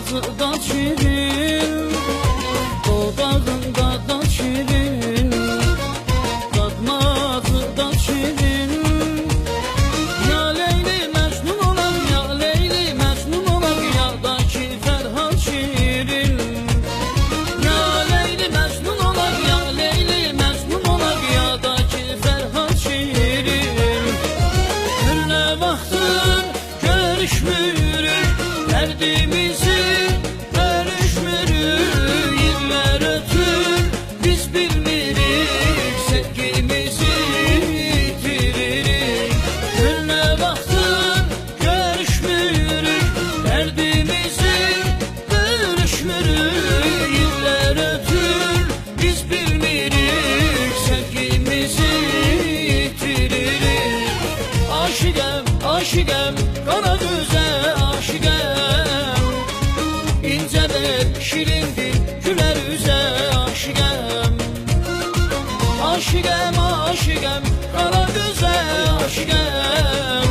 ağzında şirin, dodağında da şirin, dadmazı da şirin. Ya Leyli Mecnun olan, ya Leyli Mecnun olan, ya da ki Ferhat şirin. Ya Leyli Mecnun olan, ya Leyli Mecnun olan, ya da ki Ferhat şirin. Gülne vaxtın görüşmürük, derdimizi bölüşmürük. Yıllar ötür biz bilmirik, sevgimizi yitiririk. Gülne vaxtın görüşmürük, derdimizi bölüşmürük. Yıllar ötür biz bilmirik, sevgimizi yitiririk. Aşıqəm, aşıqəm, qara gözə aşıqəm, İncədir, şirindir, gülər üzə aşıqəm. Aşıqəm, aşıqəm, qara gözə aşıqəm,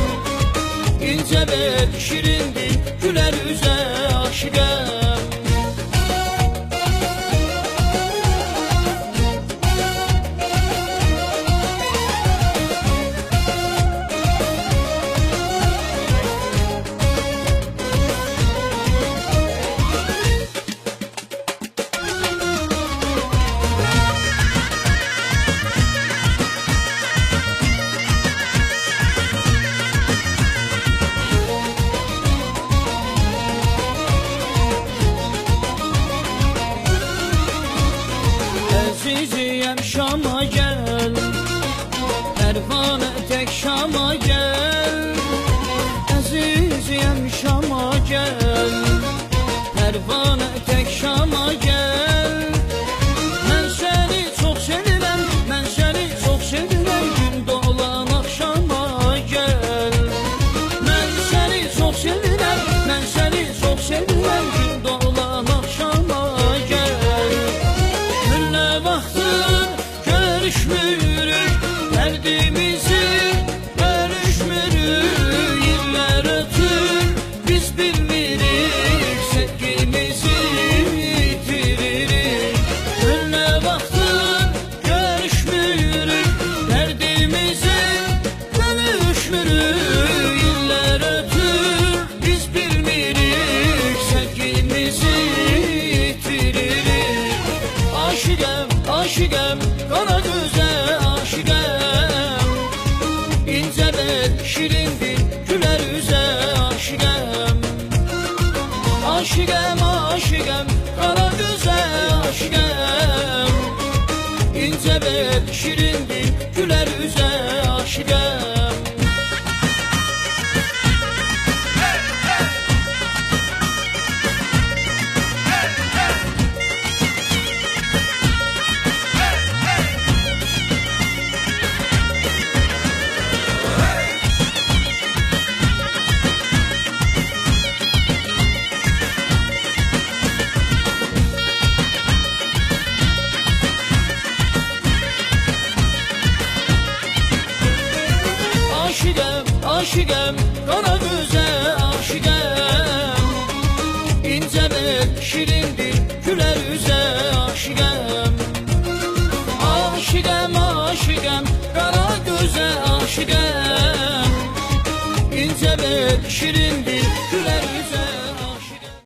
İncədir, şirindir, gülər üzə aşıqəm. Əziziyəm Şama gəl, Pərvanə tək Şama gəl. Əziziyəm Şama gəl, Pərvanə tək Şama gəl. Mən səni çox sevirəm, mən səni çox sevirəm, gün dolan axşama gəl. Mən səni çox sevirəm, mən səni çox sevirəm, gün dolan axşama gəl. Gülne vaxtın görüşmürük, derdimizi bölüşmürük. Yıllar ötür biz bilmirik, sevgimizi yitiririk. Gülne vaxtın görüşmürük, derdimizi bölüşmürük. Yıllar ötür biz bilmirik, sevgimizi yitiririk. Aşıqəm, aşıqəm, qara gözə aşıqəm, İncədir, şirindir, gülər üzə aşıqəm. Aşıqəm, aşıqəm, qara gözə aşıqəm, İncədir, şirindir, gülər üzə aşıqəm. Aşıqəm, aşıqəm, qara gözə aşıqəm, İncədir, şirindir,